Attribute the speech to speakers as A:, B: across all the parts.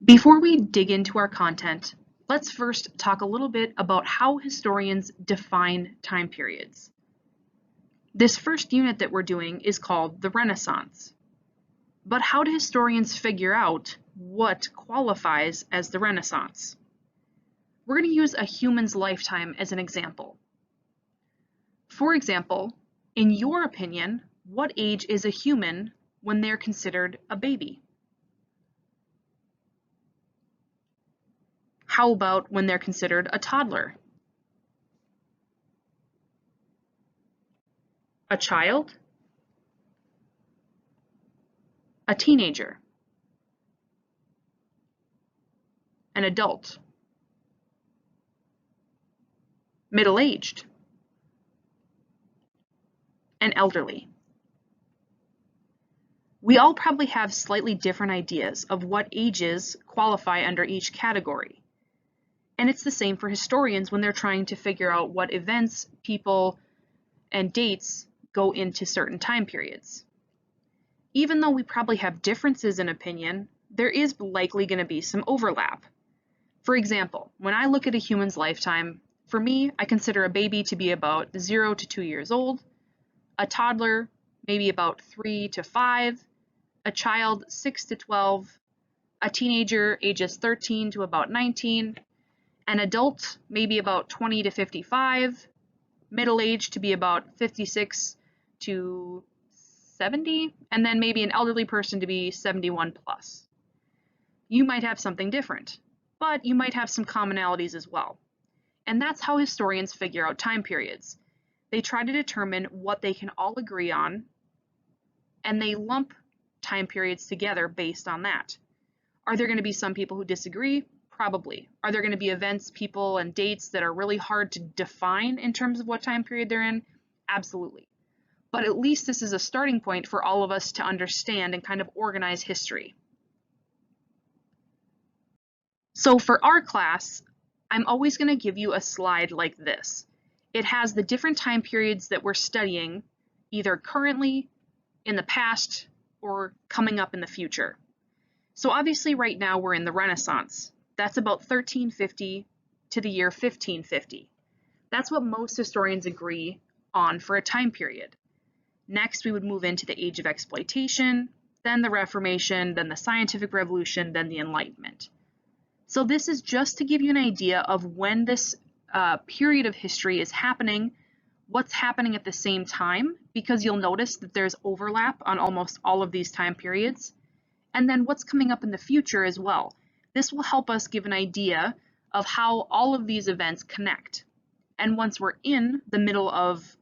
A: Before we dig into our content, let's first talk a little bit about how historians define time periods. This first unit that we're doing is called the Renaissance. But how do historians figure out what qualifies as the Renaissance? We're going to use a human's lifetime as an example. For example, in your opinion, what age is a human when they're considered a baby? How about when they're considered a toddler? A child? A teenager? An adult? Middle-aged? And elderly? We all probably have slightly different ideas of what ages qualify under each category. And it's the same for historians when they're trying to figure out what events, people, and dates go into certain time periods. Even though we probably have differences in opinion, there is likely going to be some overlap. For example, when I look at a human's lifetime, for me, I consider a baby to be about 0 to 2 years old, a toddler maybe about 3 to 5, a child 6 to 12, a teenager ages 13 to about 19, an adult maybe about 20 to 55, middle-aged to be about 56 to 70, and then maybe an elderly person to be 71 plus. You might have something different, but you might have some commonalities as well. And that's how historians figure out time periods. They try to determine what they can all agree on, and they lump time periods together based on that. Are there going to be some people who disagree? Probably. Are there going to be events, people, and dates that are really hard to define in terms of what time period they're in? Absolutely. But at least this is a starting point for all of us to understand and kind of organize history. So for our class, I'm always going to give you a slide like this. It has the different time periods that we're studying, either currently, in the past, or coming up in the future. So obviously right now we're in the Renaissance. That's about 1350 to the year 1550. That's what most historians agree on for a time period. Next, we would move into the Age of Exploitation, then the Reformation, then the Scientific Revolution, then the Enlightenment. So this is just to give you an idea of when this period of history is happening, what's happening at the same time, because you'll notice that there's overlap on almost all of these time periods, and then what's coming up in the future as well. This will help us give an idea of how all of these events connect. And once we're in the middle of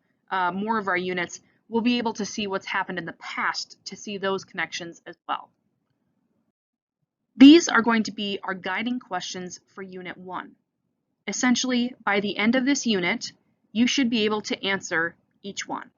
A: more of our units, we'll be able to see what's happened in the past to see those connections as well. These are going to be our guiding questions for Unit 1. Essentially, by the end of this unit, you should be able to answer each one.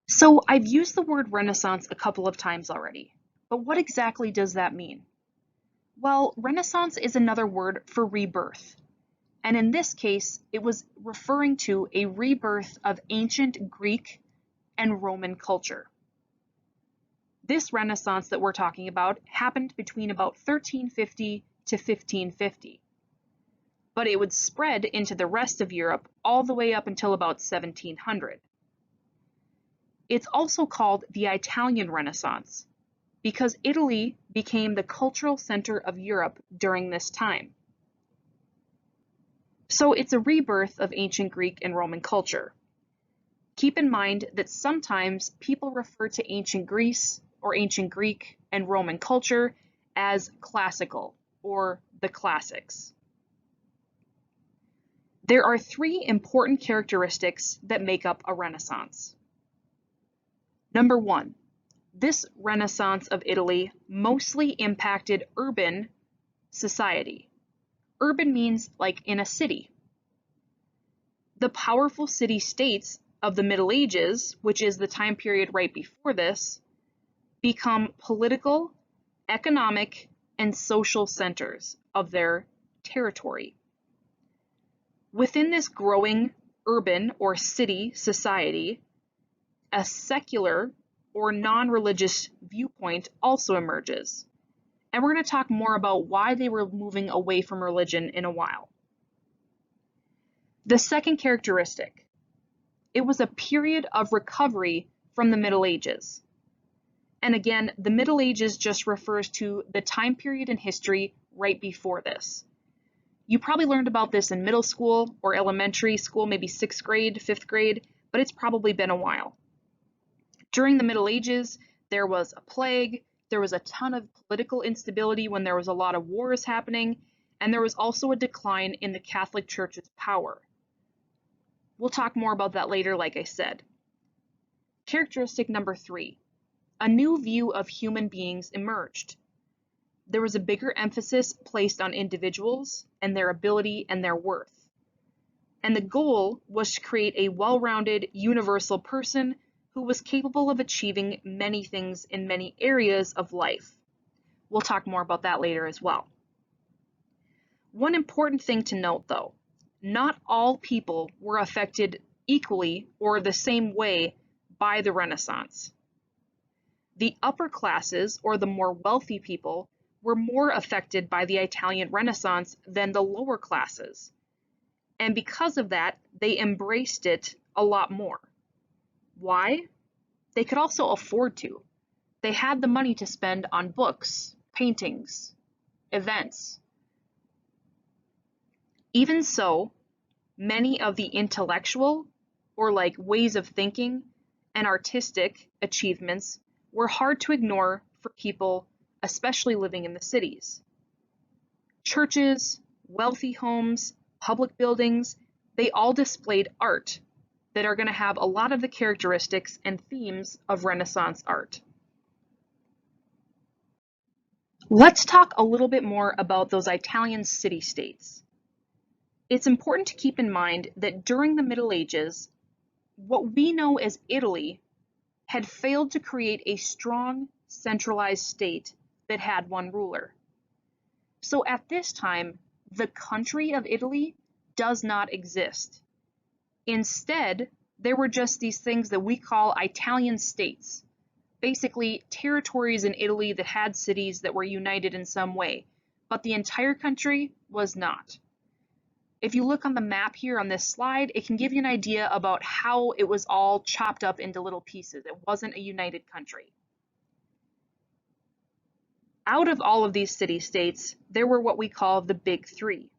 A: So I've used the word Renaissance a couple of times already, but what exactly does that mean? Well, Renaissance is another word for rebirth, and in this case, it was referring to a rebirth of ancient Greek and Roman culture. This Renaissance that we're talking about happened between about 1350 to 1550, but it would spread into the rest of Europe all the way up until about 1700. It's also called the Italian Renaissance because Italy became the cultural center of Europe during this time. So it's a rebirth of ancient Greek and Roman culture. Keep in mind that sometimes people refer to ancient Greece or ancient Greek and Roman culture as classical or the classics. There are 3 important characteristics that make up a Renaissance. Number 1, this Renaissance of Italy mostly impacted urban society. Urban means like in a city. The powerful city-states of the Middle Ages, which is the time period right before this, become political economic and social centers of their territory. Within this growing urban or city society, a secular or non-religious viewpoint also emerges. And we're going to talk more about why they were moving away from religion in a while. The second characteristic, it was a period of recovery from the Middle Ages. And again, the Middle Ages just refers to the time period in history right before this. You probably learned about this in middle school or elementary school, maybe 6th grade, 5th grade, but it's probably been a while. During the Middle Ages, there was a plague, there was a ton of political instability when there was a lot of wars happening, and there was also a decline in the Catholic Church's power. We'll talk more about that later, like I said. Characteristic number 3, a new view of human beings emerged. There was a bigger emphasis placed on individuals and their ability and their worth. And the goal was to create a well-rounded, universal person who was capable of achieving many things in many areas of life. We'll talk more about that later as well. One important thing to note, though, not all people were affected equally or the same way by the Renaissance. The upper classes, or the more wealthy people, were more affected by the Italian Renaissance than the lower classes. And because of that, they embraced it a lot more. Why? They could also afford to. They had the money to spend on books, paintings, events. Even so, many of the intellectual, or like ways of thinking, and artistic achievements were hard to ignore for people, especially living in the cities. Churches, wealthy homes, public buildings, they all displayed art that are going to have a lot of the characteristics and themes of Renaissance art. Let's talk a little bit more about those Italian city-states. It's important to keep in mind that during the Middle Ages, what we know as Italy had failed to create a strong, centralized state that had one ruler. So at this time, the country of Italy does not exist. Instead, there were just these things that we call Italian states, basically territories in Italy that had cities that were united in some way, but the entire country was not. If you look on the map here on this slide, it can give you an idea about how it was all chopped up into little pieces. It wasn't a united country. Out of all of these city-states, there were what we call the Big Three.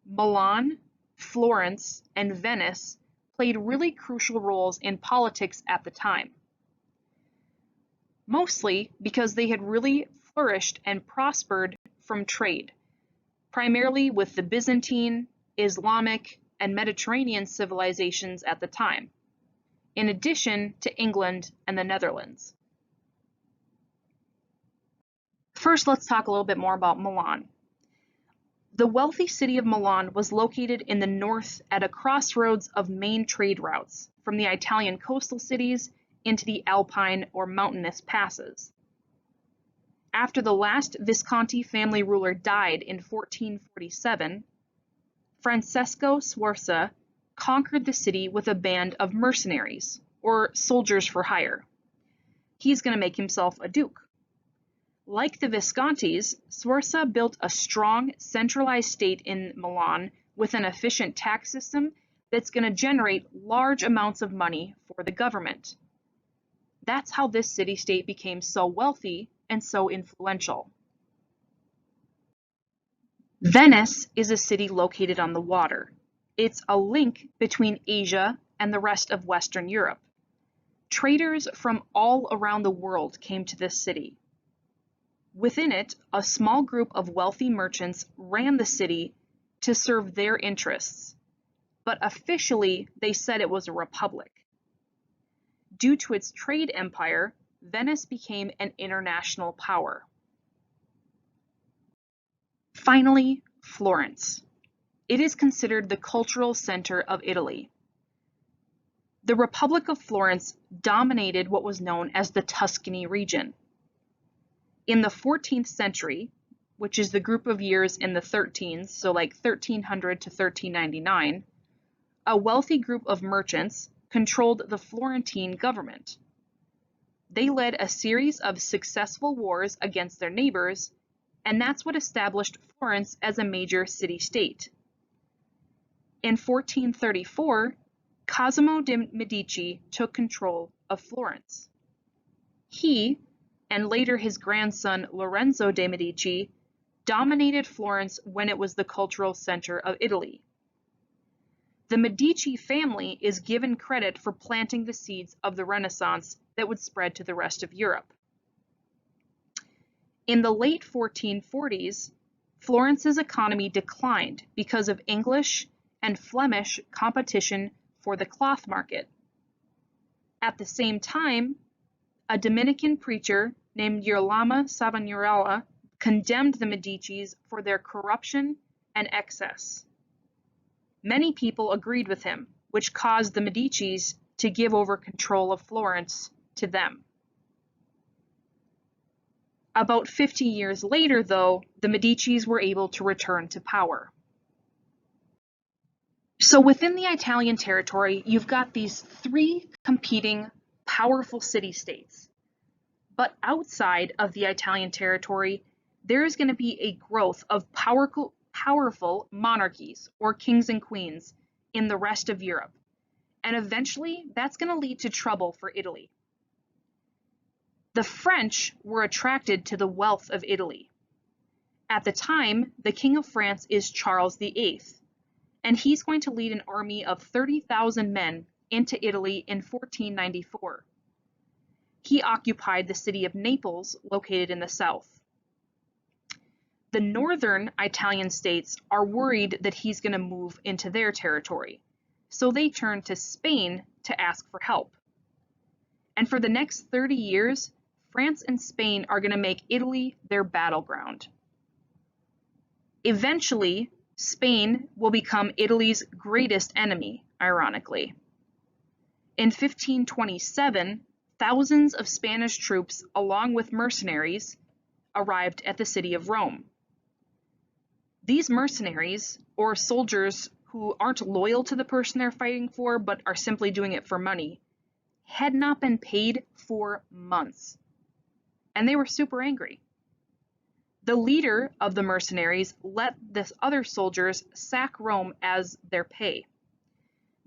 A: Milan, Florence, and Venice played really crucial roles in politics at the time. Mostly because they had really flourished and prospered from trade, primarily with the Byzantine, Islamic, and Mediterranean civilizations at the time, in addition to England and the Netherlands. First, let's talk a little bit more about Milan. The wealthy city of Milan was located in the north at a crossroads of main trade routes from the Italian coastal cities into the Alpine or mountainous passes. After the last Visconti family ruler died in 1447, Francesco Sforza conquered the city with a band of mercenaries, or soldiers for hire. He's going to make himself a duke. Like the Viscontis, Sforza built a strong, centralized state in Milan with an efficient tax system that's going to generate large amounts of money for the government. That's how this city-state became so wealthy and so influential. Venice is a city located on the water. It's a link between Asia and the rest of Western Europe. Traders from all around the world came to this city. Within it, a small group of wealthy merchants ran the city to serve their interests, but officially they said it was a republic. Due to its trade empire, Venice became an international power. Finally, Florence. It is considered the cultural center of Italy. The Republic of Florence dominated what was known as the Tuscany region. In the 14th century, which is the group of years in the 13s, so like 1300 to 1399, a wealthy group of merchants controlled the Florentine government. They led a series of successful wars against their neighbors, and that's what established Florence as a major city-state. In 1434, Cosimo de' Medici took control of Florence. He, and later his grandson Lorenzo de' Medici, dominated Florence when it was the cultural center of Italy. The Medici family is given credit for planting the seeds of the Renaissance that would spread to the rest of Europe. In the late 1440s, Florence's economy declined because of English and Flemish competition for the cloth market. At the same time, a Dominican preacher named Girolamo Savonarola condemned the Medicis for their corruption and excess. Many people agreed with him, which caused the Medicis to give over control of Florence to them. About 50 years later, though, the Medicis were able to return to power. So within the Italian territory, you've got these three competing powerful city-states. But outside of the Italian territory, there is going to be a growth of powerful monarchies or kings and queens in the rest of Europe. And eventually, that's going to lead to trouble for Italy. The French were attracted to the wealth of Italy. At the time, the King of France is Charles VIII, and he's going to lead an army of 30,000 men into Italy in 1494. He occupied the city of Naples, located in the south. The northern Italian states are worried that he's going to move into their territory, so they turn to Spain to ask for help. And for the next 30 years, France and Spain are going to make Italy their battleground. Eventually, Spain will become Italy's greatest enemy, ironically. In 1527, thousands of Spanish troops, along with mercenaries, arrived at the city of Rome. These mercenaries, or soldiers who aren't loyal to the person they're fighting for but are simply doing it for money, had not been paid for months, and they were super angry. The leader of the mercenaries let the other soldiers sack Rome as their pay.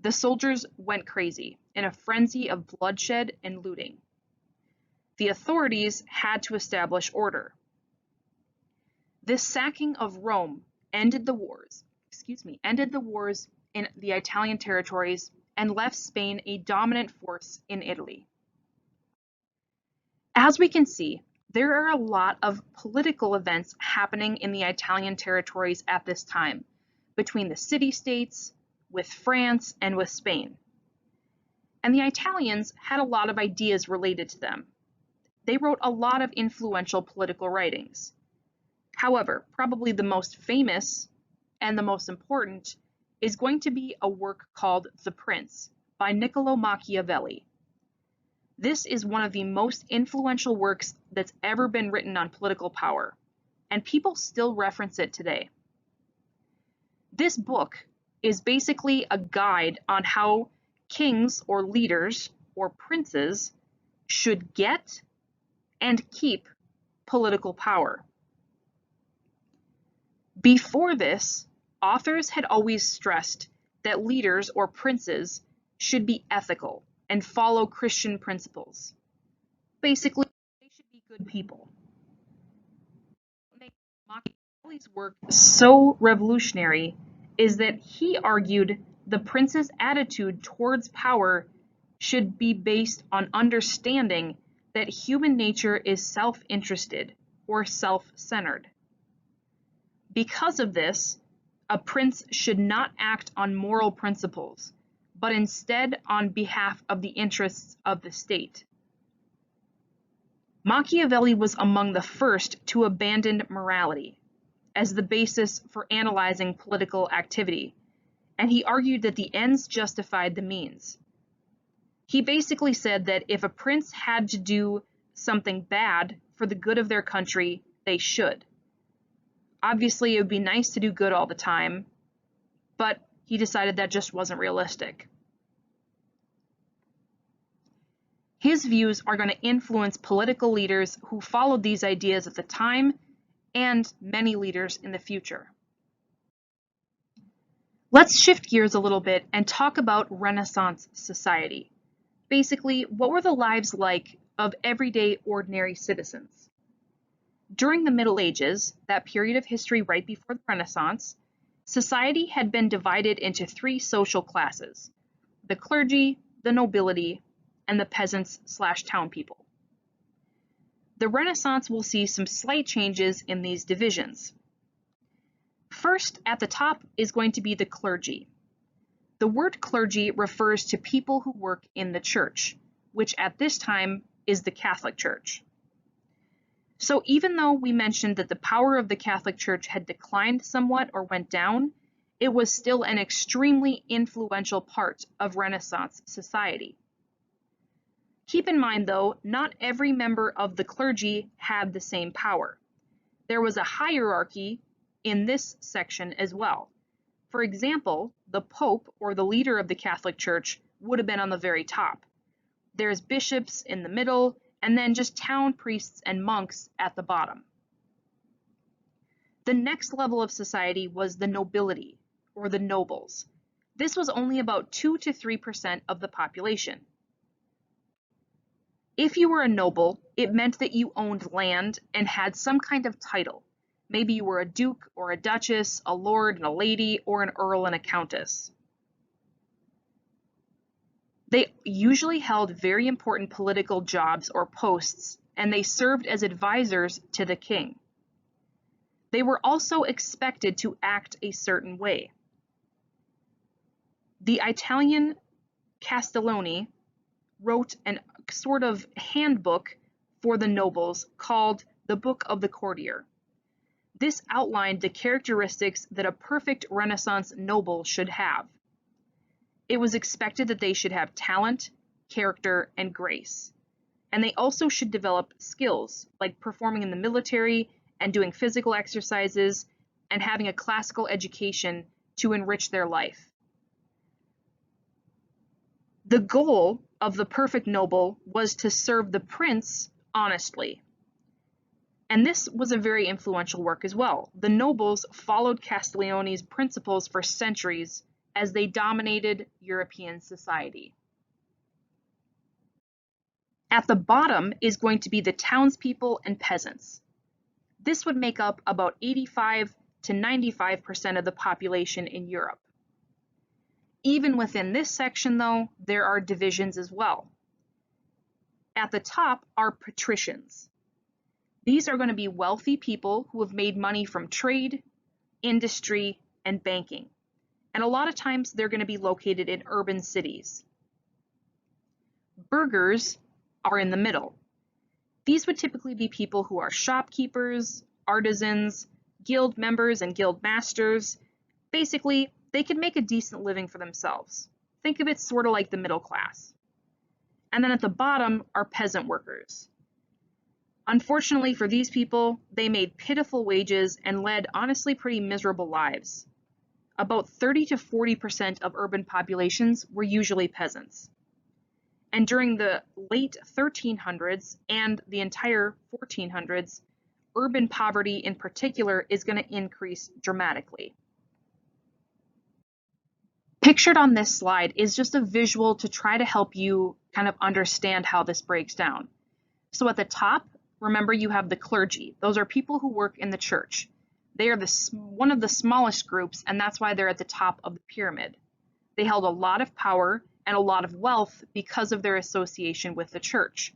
A: The soldiers went crazy in a frenzy of bloodshed and looting. The authorities had to establish order. This sacking of Rome ended the wars in the Italian territories and left Spain a dominant force in Italy. As we can see, there are a lot of political events happening in the Italian territories at this time, between the city-states, with France, and with Spain. And the Italians had a lot of ideas related to them. They wrote a lot of influential political writings. However, probably the most famous and the most important is going to be a work called The Prince by Niccolo Machiavelli. This is one of the most influential works that's ever been written on political power, and people still reference it today. This book is basically a guide on how kings or leaders or princes should get and keep political power. Before this, authors had always stressed that leaders or princes should be ethical and follow Christian principles. Basically, they should be good people. What makes Machiavelli's work so revolutionary is that he argued the prince's attitude towards power should be based on understanding that human nature is self-interested or self-centered. Because of this, a prince should not act on moral principles, but instead on behalf of the interests of the state. Machiavelli was among the first to abandon morality as the basis for analyzing political activity, and he argued that the ends justified the means. He basically said that if a prince had to do something bad for the good of their country, they should. Obviously, it would be nice to do good all the time, but he decided that just wasn't realistic. His views are going to influence political leaders who followed these ideas at the time and many leaders in the future. Let's shift gears a little bit and talk about Renaissance society. Basically, what were the lives like of everyday ordinary citizens? During the Middle Ages, that period of history right before the Renaissance, society had been divided into three social classes: the clergy, the nobility, and the peasants/town people. The Renaissance will see some slight changes in these divisions. First, at the top is going to be the clergy. The word clergy refers to people who work in the church, which at this time is the Catholic Church. So even though we mentioned that the power of the Catholic Church had declined somewhat or went down, it was still an extremely influential part of Renaissance society. Keep in mind, though, not every member of the clergy had the same power. There was a hierarchy in this section as well. For example, the Pope, or the leader of the Catholic Church, would have been on the very top. There's bishops in the middle, and then just town priests and monks at the bottom. The next level of society was the nobility, or the nobles. This was only about 2 to 3% of the population. If you were a noble, it meant that you owned land and had some kind of title. Maybe you were a duke or a duchess, a lord and a lady, or an earl and a countess. They usually held very important political jobs or posts, and they served as advisors to the king. They were also expected to act a certain way. The Italian Castellani wrote a sort of handbook for the nobles called the Book of the Courtier. This outlined the characteristics that a perfect Renaissance noble should have. It was expected that they should have talent, character, and grace. And they also should develop skills like performing in the military and doing physical exercises and having a classical education to enrich their life. The goal of the perfect noble was to serve the prince honestly. And this was a very influential work as well. The nobles followed Castiglione's principles for centuries as they dominated European society. At the bottom is going to be the townspeople and peasants. This would make up about 85 to 95% of the population in Europe. Even within this section, though, there are divisions as well. At the top are patricians. These are going to be wealthy people who have made money from trade, industry, and banking. And a lot of times they're going to be located in urban cities. Burghers are in the middle. These would typically be people who are shopkeepers, artisans, guild members, and guild masters. Basically, they could make a decent living for themselves. Think of it sort of like the middle class. And then at the bottom are peasant workers. Unfortunately for these people, they made pitiful wages and led honestly pretty miserable lives. About 30 to 40% of urban populations were usually peasants. And during the late 1300s and the entire 1400s, urban poverty in particular is going to increase dramatically. Pictured on this slide is just a visual to try to help you kind of understand how this breaks down. So at the top, remember you have the clergy. Those are people who work in the church. They are one of the smallest groups, and that's why they're at the top of the pyramid. They held a lot of power and a lot of wealth because of their association with the church.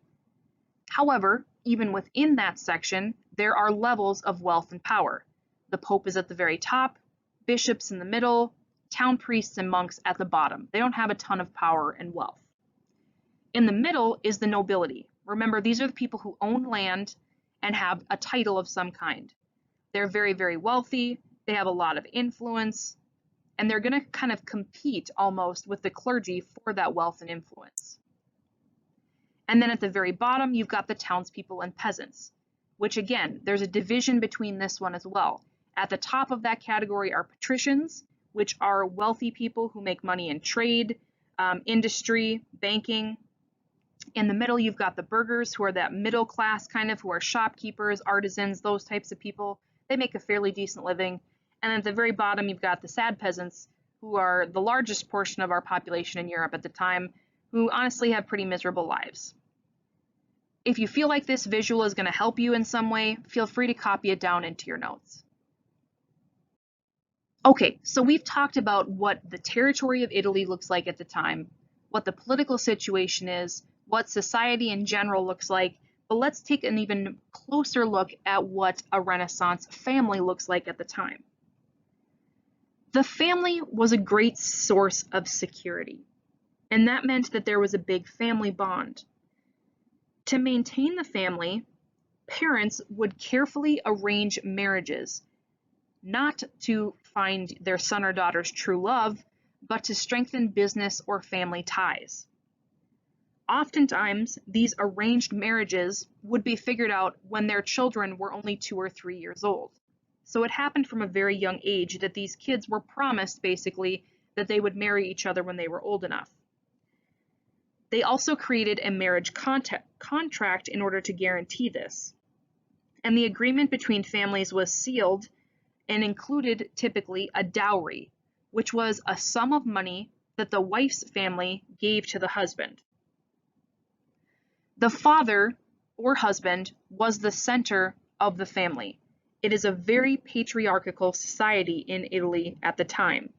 A: However, even within that section, there are levels of wealth and power. The Pope is at the very top, bishops in the middle, town priests and monks at the bottom. They don't have a ton of power and wealth. In the middle is the nobility. Remember, these are the people who own land and have a title of some kind. They're very, very wealthy, they have a lot of influence, and they're going to kind of compete almost with the clergy for that wealth and influence. And then at the very bottom, you've got the townspeople and peasants. which again, there's a division between this one as well. At the top of that category are patricians, which are wealthy people who make money in trade, industry, banking. In the middle, you've got the burghers, who are that middle class kind of, who are shopkeepers, artisans, those types of people. They make a fairly decent living. And at the very bottom, you've got the sad peasants, who are the largest portion of our population in Europe at the time, who honestly have pretty miserable lives. If you feel like this visual is going to help you in some way, feel free to copy it down into your notes. Okay, so we've talked about what the territory of Italy looks like at the time, what the political situation is, what society in general looks like, but let's take an even closer look at what a Renaissance family looks like at the time. The family was a great source of security, and that meant that there was a big family bond. To maintain the family, parents would carefully arrange marriages, not to find their son or daughter's true love, but to strengthen business or family ties. Oftentimes, these arranged marriages would be figured out when their children were only 2 or 3 years old. So it happened from a very young age that these kids were promised, basically, that they would marry each other when they were old enough. They also created a marriage contract in order to guarantee this. And the agreement between families was sealed and included typically a dowry, which was a sum of money that the wife's family gave to the husband. The father or husband was the center of the family. It is a very patriarchal society in Italy at the time.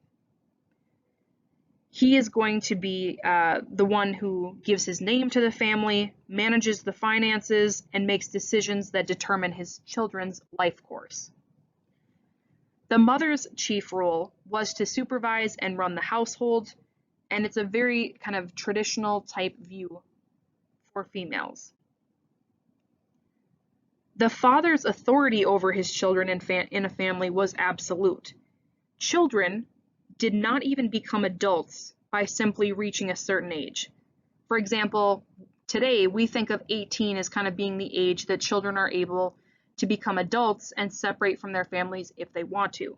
A: He is going to be the one who gives his name to the family, manages the finances, and makes decisions that determine his children's life course. The mother's chief role was to supervise and run the household, and it's a very kind of traditional type view for females. The father's authority over his children in a family was absolute. Children did not even become adults by simply reaching a certain age. For example, today we think of 18 as kind of being the age that children are able to become adults and separate from their families if they want to.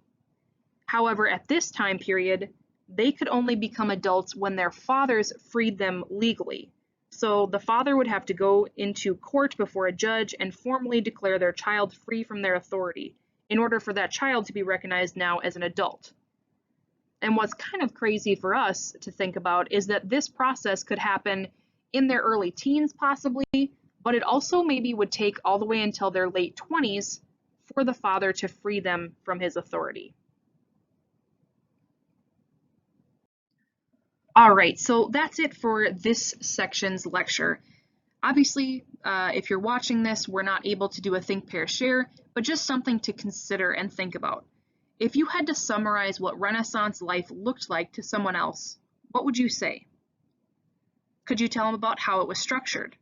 A: However, at this time period, they could only become adults when their fathers freed them legally. So the father would have to go into court before a judge and formally declare their child free from their authority in order for that child to be recognized now as an adult. And what's kind of crazy for us to think about is that this process could happen in their early teens possibly, but it also maybe would take all the way until their late 20s for the father to free them from his authority. All right, so that's it for this section's lecture. Obviously, if you're watching this, we're not able to do a think, pair, share, but just something to consider and think about. If you had to summarize what Renaissance life looked like to someone else, what would you say? Could you tell them about how it was structured?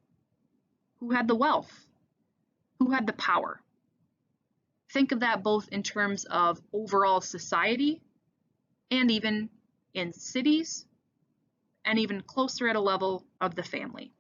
A: Who had the wealth? Who had the power? Think of that both in terms of overall society and even in cities, and even closer at a level of the family.